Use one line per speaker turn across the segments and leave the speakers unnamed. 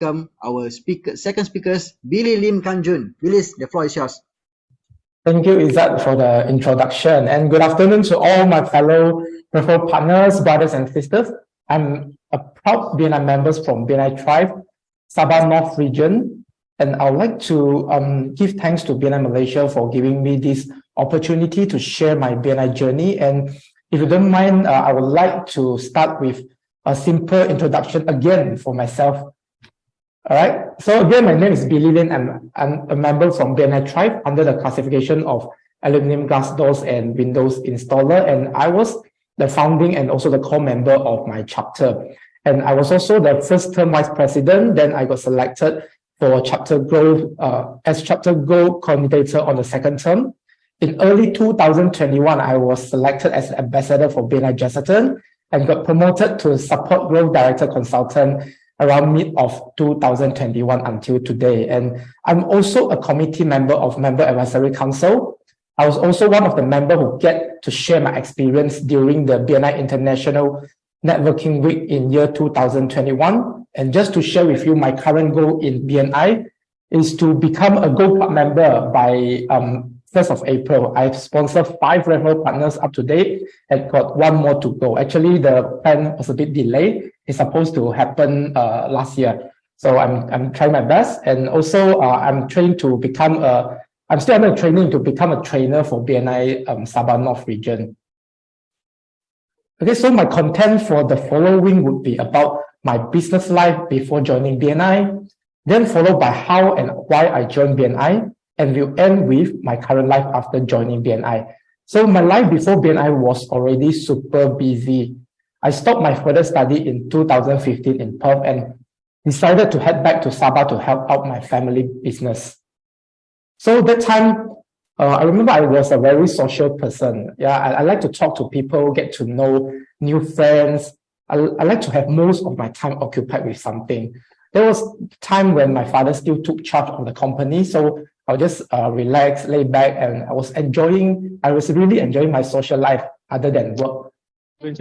welcome our second speakers, Billy Lim Kanjun. Billy, the floor is yours.
Thank you, Izzat, for the introduction. And good afternoon to all my fellow referral partners, brothers and sisters. I'm a proud BNI members from BNI Tribe, Sabah North region. And I would like to give thanks to BNI Malaysia for giving me this opportunity to share my BNI journey. And if you don't mind, I would like to start with a simple introduction again for myself. All right. So again, my name is Billy Lin. I'm a member from BNI Tribe under the classification of aluminum glass doors and windows installer. And I was the founding and also the core member of my chapter. And I was also the first term vice president. Then I got selected for chapter growth as chapter growth coordinator on the second term. In early 2021, I was selected as ambassador for BNI Chesterton and got promoted to support growth director consultant around mid of 2021 until today. And I'm also a committee member of Member Advisory Council. I was also one of the members who get to share my experience during the BNI International Networking Week in year 2021. And just to share with you, my current goal in BNI is to become a Gold Club member by 1st of April. I've sponsored 5 referral partners up to date and got 1 more to go. Actually, the plan was a bit delayed. It's supposed to happen last year. So I'm trying my best. And also I'm trained to become I'm still under training to become a trainer for BNI Sabah North region. Okay, so my content for the following would be about my business life before joining BNI, then followed by how and why I joined BNI, and we'll end with my current life after joining BNI. So my life before BNI was already super busy. I stopped my further study in 2015 in Perth and decided to head back to Sabah to help out my family business. So that time, I remember I was a very social person. Yeah, I like to talk to people, get to know new friends. I like to have most of my time occupied with something. There was a time when my father still took charge of the company, so I'll just relax, lay back, and I was really enjoying my social life other than work.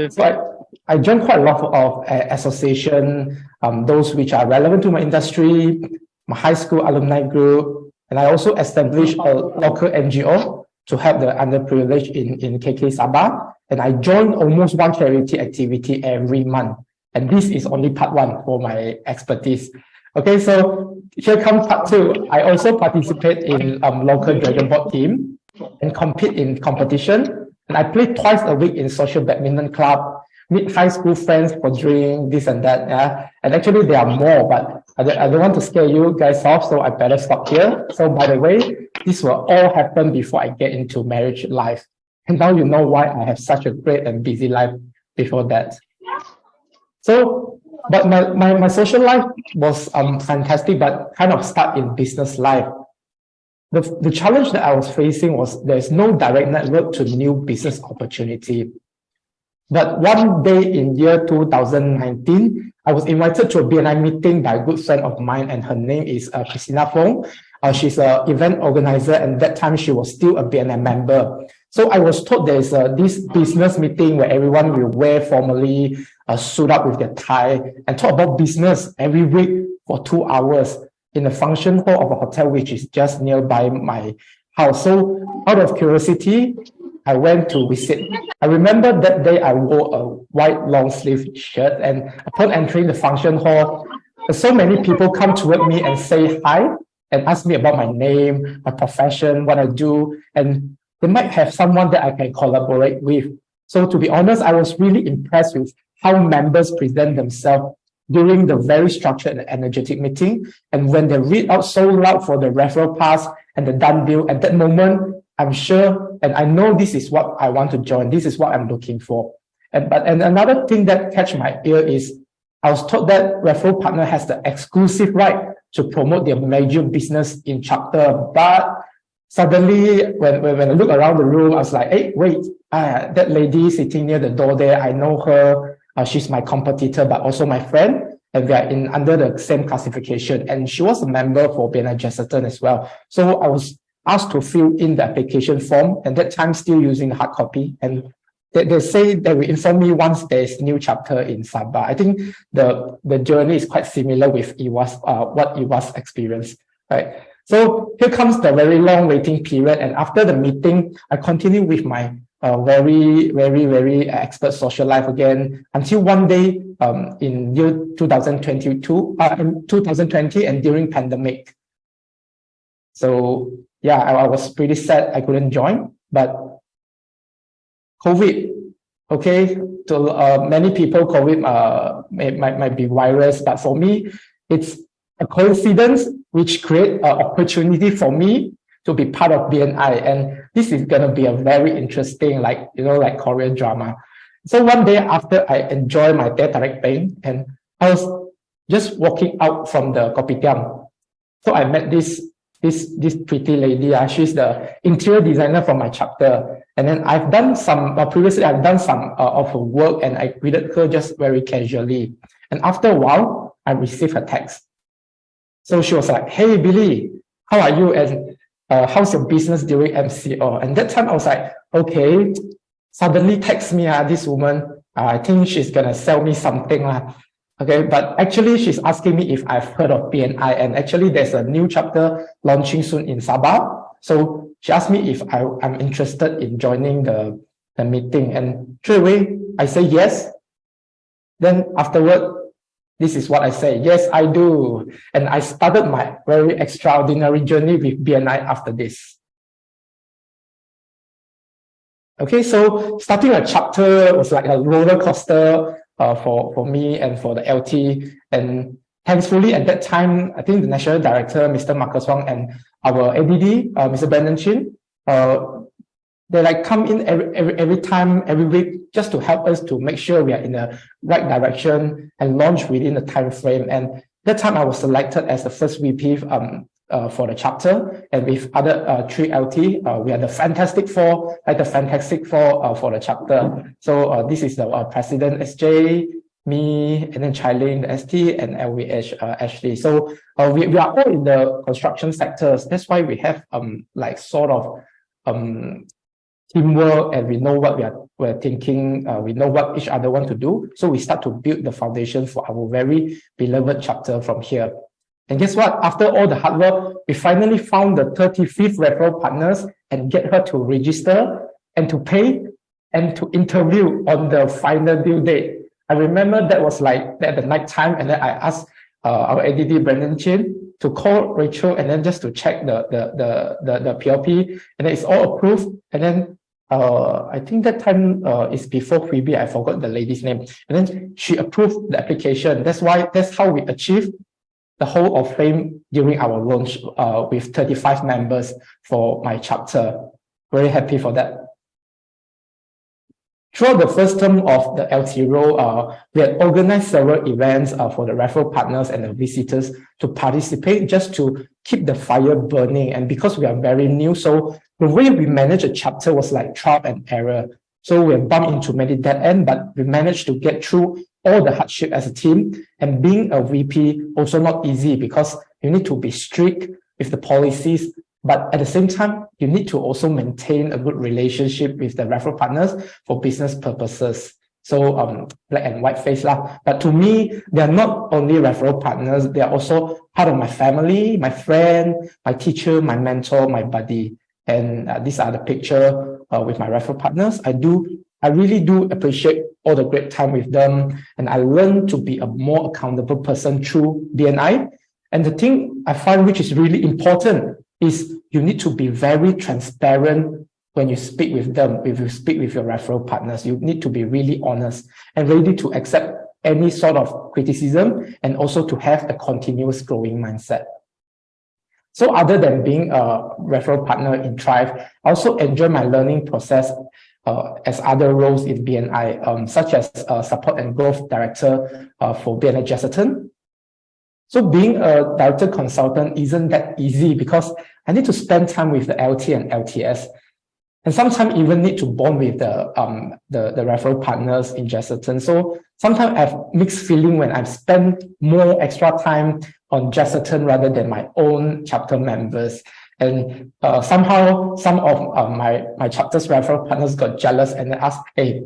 So I joined quite a lot of associations, those which are relevant to my industry, my high school alumni group, and I also established a local NGO to help the underprivileged in KK Sabah. And I joined almost 1 charity activity every month. And this is only part 1 for my expertise. Okay, so here comes part 2. I also participate in local Dragon Boat team and compete in competition. And I play twice a week in social badminton club, meet high school friends for drink, this and that. Yeah, and actually there are more, but I don't want to scare you guys off, so I better stop here. So by the way, this will all happen before I get into marriage life. And now you know why I have such a great and busy life before that. So, but my social life was fantastic, but kind of stuck in business life. The challenge that I was facing was there's no direct network to new business opportunity. But one day in year 2019, I was invited to a BNI meeting by a good friend of mine, and her name is Christina Fong. She's an event organizer, and that time she was still a BNI member. So I was told there's this business meeting where everyone will wear formally, suit up with their tie, and talk about business every week for 2 hours in the function hall of a hotel, which is just nearby my house. So out of curiosity, I went to visit. I remember that day I wore a white long sleeve shirt, and upon entering the function hall, so many people come toward me and say hi and ask me about my name, my profession, what I do, and they might have someone that I can collaborate with. So to be honest, I was really impressed with how members present themselves during the very structured and energetic meeting. And when they read out so loud for the referral pass and the done deal, at that moment, I'm sure, and I know this is what I want to join. This is what I'm looking for. And another thing that catch my ear is I was told that referral partner has the exclusive right to promote their major business in chapter. But suddenly, when I look around the room, I was like, hey, wait, that lady sitting near the door there, I know her. She's my competitor, but also my friend. And we are under the same classification. And she was a member for BNI Chesterton as well. So I was asked to fill in the application form, and that time still using the hard copy. And they say they will inform me once there's new chapter in Sabah. I think the journey is quite similar with Iwas, what Iwas experienced, right? So here comes the very long waiting period, and after the meeting, I continue with my very expert social life again until one day in year 2020 and during pandemic. So yeah, I was pretty sad I couldn't join, but COVID, okay, to many people, COVID might be virus, but for me, it's a coincidence which create an opportunity for me to be part of BNI. And this is going to be a very interesting, like Korean drama. So one day after I enjoy my teh tarik peng, and I was just walking out from the kopitiam. So I met this pretty lady. She's the interior designer for my chapter. And then I've done some, previously I've done some of her work, and I greeted her just very casually. And after a while, I received a text. So she was like, "Hey, Billy, how are you? And how's your business during MCO?" And that time I was like, okay, suddenly text me, this woman, I think she's going to sell me something. Okay, but actually she's asking me if I've heard of BNI, and actually there's a new chapter launching soon in Sabah. So she asked me if I'm interested in joining the meeting, and straight away I say yes. Then afterward, this is what I say: yes, I do. And I started my very extraordinary journey with BNI after this. Okay, so starting a chapter was like a roller coaster for me and for the LT. And thankfully, at that time, I think the National Director, Mr. Marcus Wong, and our ADD, Mr. Brandon Chin, they like come in every time, every week, just to help us to make sure we are in the right direction and launch within the time frame. And that time I was selected as the first VP for the chapter, and with other 3 LT, we are the Fantastic Four, like the Fantastic Four for the chapter. So this is the President SJ, me, and then Chai-Ling, the ST, and LVH Ashley. So we are all in the construction sectors. That's why we have like sort of teamwork, and we know what we're thinking, we know what each other want to do. So we start to build the foundation for our very beloved chapter from here. And guess what? After all the hard work, we finally found the 35th referral partners and get her to register and to pay and to interview on the final due date. I remember that was like at the night time, and then I asked our ADD Brandon Chin to call Rachel, and then just to check the PLP, and then it's all approved. And then I think that time is before Phoebe, I forgot the lady's name, and then she approved the application. That's how we achieved the Hall of Fame during our launch with 35 members for my chapter. Very happy for that. Throughout the first term of the LT role, we had organized several events for the referral partners and the visitors to participate, just to keep the fire burning. And because we are very new, so the way we manage a chapter was like trial and error. So we bumped into many dead end, but we managed to get through all the hardship as a team. And being a VP also not easy, because you need to be strict with the policies, but at the same time, you need to also maintain a good relationship with the referral partners for business purposes. So black and white face lah. But to me, they are not only referral partners, they are also part of my family, my friend, my teacher, my mentor, my buddy. And these are the picture with my referral partners. I really do appreciate all the great time with them, and I learned to be a more accountable person through BNI. And the thing I find which is really important is you need to be very transparent when you speak with them. If you speak with your referral partners, you need to be really honest and ready to accept any sort of criticism, and also to have a continuous growing mindset. So other than being a referral partner in Thrive, I also enjoy my learning process as other roles in BNI, such as Support and Growth Director for BNI Chesterton. So being a director consultant isn't that easy, because I need to spend time with the LT and LTS, and sometimes even need to bond with the referral partners in Chesterton. So sometimes I have mixed feeling when I spend more extra time on Chesterton rather than my own chapter members. And somehow some of my chapter's referral partners got jealous and they asked, hey,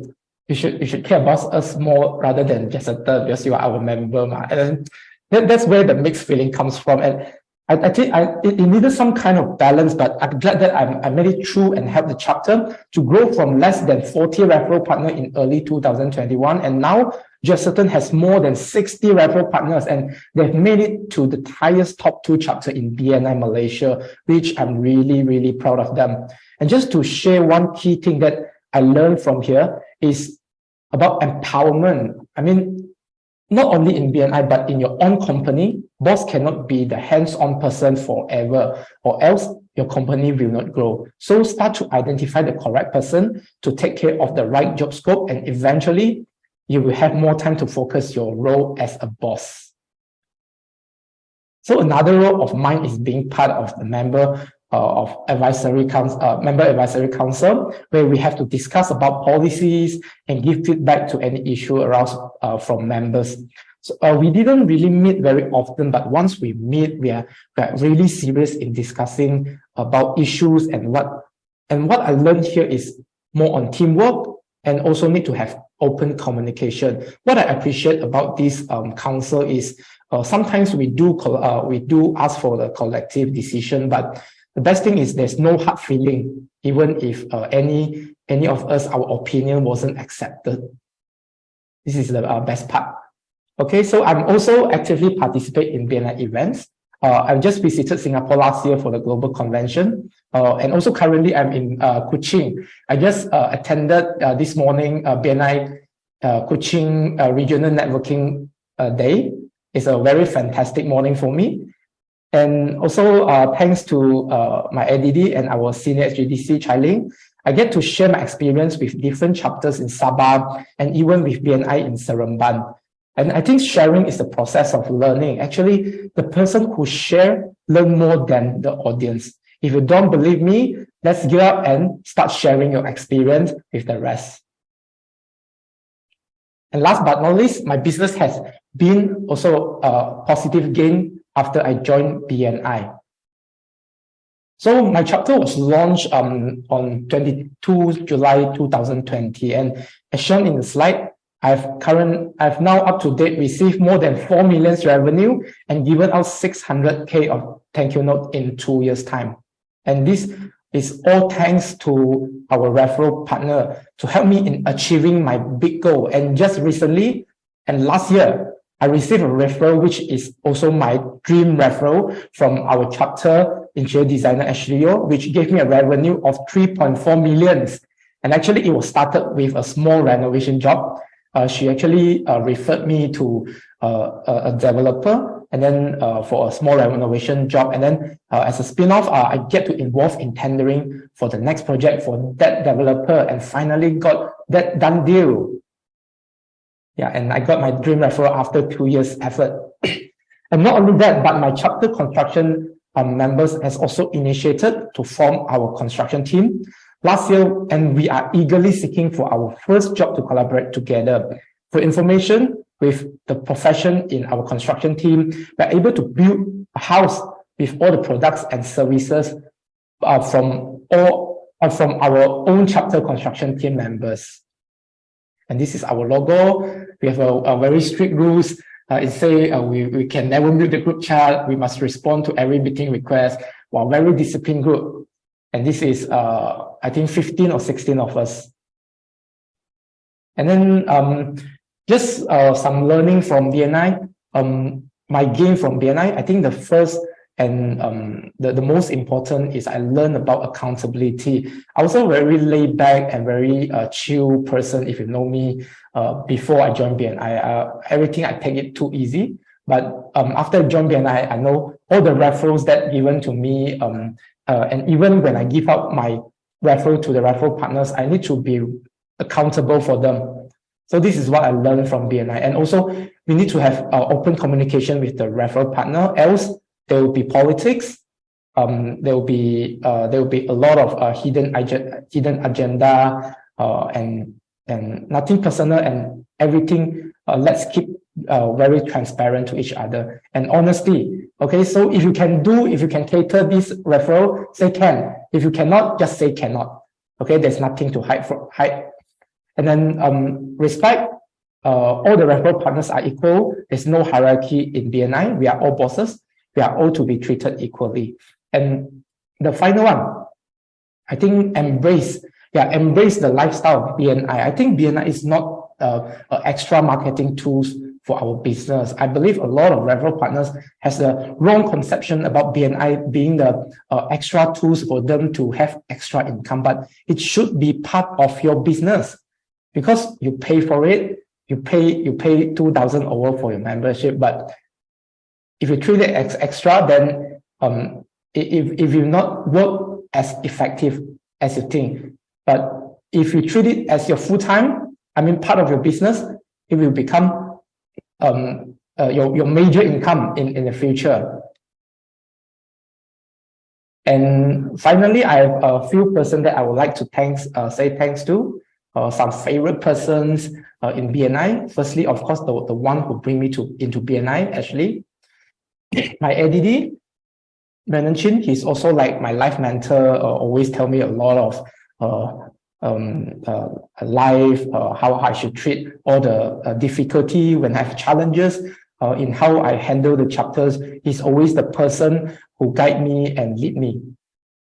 you should care about us more rather than just a third because you are our member. And that's where the mixed feeling comes from. And I think it needed some kind of balance, but I'm glad that I made it through and helped the chapter to grow from less than 40 referral partners in early 2021. And now Jesterton has more than 60 referral partners, and they've made it to the highest top 2 chapter in BNI Malaysia, which I'm really, really proud of them. And just to share one key thing that I learned from here is about empowerment. I mean, not only in BNI, but in your own company, boss cannot be the hands-on person forever, or else your company will not grow. So start to identify the correct person to take care of the right job scope, and eventually you will have more time to focus your role as a boss. So another role of mine is being part of the member advisory council, where we have to discuss about policies and give feedback to any issue aroused from members. So we didn't really meet very often, but once we meet, we are really serious in discussing about issues, and what I learned here is more on teamwork and also need to have open communication. What I appreciate about this council is sometimes we do ask for the collective decision, but the best thing is there's no hard feeling, even if any of us, our opinion wasn't accepted. This is the best part. Okay, so I'm also actively participate in BNI events. I've just visited Singapore last year for the global convention. And also currently I'm in Kuching. I just attended this morning BNI Kuching Regional Networking Day. It's a very fantastic morning for me. And also thanks to my ADD and our senior HGDC, Chai Ling, I get to share my experience with different chapters in Sabah and even with BNI in Seremban. And I think sharing is the process of learning. Actually, the person who share learn more than the audience. If you don't believe me, let's get up and start sharing your experience with the rest. And last but not least, my business has been also a positive gain after I joined BNI. So my chapter was launched on 22 July 2020, and as shown in the slide, I've now up to date received more than 4 million revenue and given out 600K of thank you note in 2 years' time. And this is all thanks to our referral partner to help me in achieving my big goal. And just recently, and last year, I received a referral, which is also my dream referral from our chapter interior designer Ashley, which gave me a revenue of 3.4 million. And actually, it was started with a small renovation job. She actually referred me to a developer, and then for a small renovation job. And then as a spin-off, I get to involve in tendering for the next project for that developer, and finally got that done deal. Yeah, and I got my dream referral after 2 years effort. And not only that, but my chapter construction members has also initiated to form our construction team last year, and we are eagerly seeking for our first job to collaborate together. For information, with the profession in our construction team, we're able to build a house with all the products and services from our own chapter construction team members. And this is our logo. We have a very strict rules. It say we can never mute the group chat. We must respond to every meeting request. We're a very disciplined group. And this is, I think, 15 or 16 of us. And then just some learning from BNI. My gain from BNI, I think the first and the most important is I learned about accountability. I was a very laid back and very chill person. If you know me, before I joined BNI, everything I take it too easy. But after I joined BNI, I know all the referrals that given to me, and even when I give out my referral to the referral partners, I need to be accountable for them. So this is what I learned from BNI. And also, we need to have open communication with the referral partner, else there will be politics. There will be a lot of hidden agenda and nothing personal and everything. Let's keep very transparent to each other and honestly. Okay, so if you can cater this referral, say can. If you cannot, just say cannot. Okay, there's nothing to hide. And then respect. All the referral partners are equal. There's no hierarchy in BNI. We are all bosses. We are all to be treated equally. And the final one, I think embrace the lifestyle of BNI. I think BNI is not extra marketing tools for our business. I believe a lot of referral partners has a wrong conception about BNI being the extra tools for them to have extra income, but it should be part of your business because you pay for it. You pay 2,000 over for your membership, but if you treat it as extra, then if you not work as effective as you think, but if you treat it as your full-time, I mean part of your business, it will become your major income in the future. And finally, I have a few persons that I would like to say thanks to. Some favorite persons in BNI. Firstly, of course, the one who bring me into BNI, actually. My ADD, Brandon Chin, he's also like my life mentor, always tell me a lot of life, how I should treat all the difficulty when I have challenges, in how I handle the chapters. He's always the person who guide me and lead me.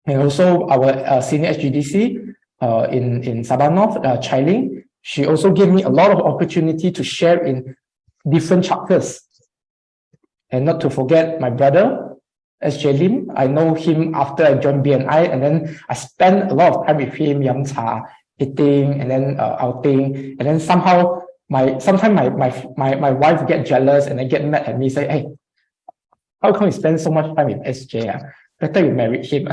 And also our senior SGDC, in Sabah North, Chai Ling, she also gave me a lot of opportunity to share in different chapters. And not to forget my brother, SJ Lim. I know him after I joined BNI, and then I spent a lot of time with him, yam cha, eating, and then outing. And then somehow sometimes my wife get jealous and then get mad at me, say, hey, how come you spend so much time with SJ? Better you married him.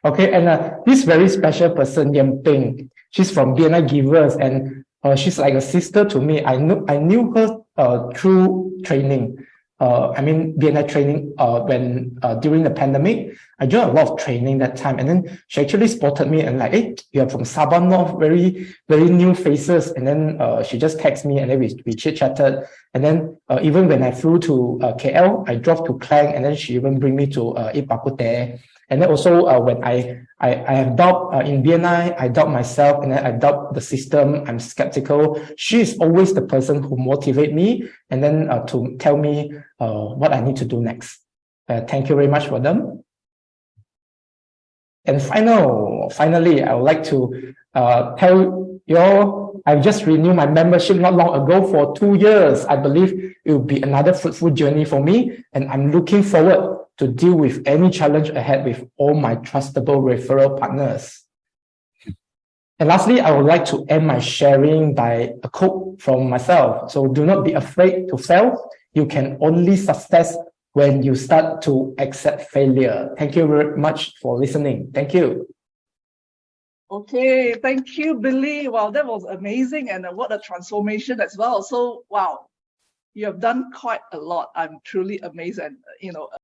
Okay, and this very special person, Yam Ping, she's from BNI Givers, and she's like a sister to me. I knew her through training. I mean BNI training when during the pandemic. I joined a lot of training that time, and then she actually spotted me and like, hey, you're from Sabah North, very new faces. And then she just texted me, and then we chit-chatted. And then even when I flew to KL, I drove to Klang, and then she even bring me to eat bak kut teh. And then also when I have doubt in BNI, I doubt myself, and then I doubt the system. I'm skeptical. She is always the person who motivate me, and then to tell me what I need to do next. Thank you very much for them. And finally, I would like to tell you all, I've just renewed my membership not long ago for 2 years. I believe it will be another fruitful journey for me, and I'm looking forward to deal with any challenge ahead with all my trustable referral partners. And lastly, I would like to end my sharing by a quote from myself. So do not be afraid to fail. You can only success when you start to accept failure. Thank you very much for listening. Thank you.
Okay, thank you, Billy. Wow, that was amazing, and what a transformation as well. So, wow, you have done quite a lot. I'm truly amazed, and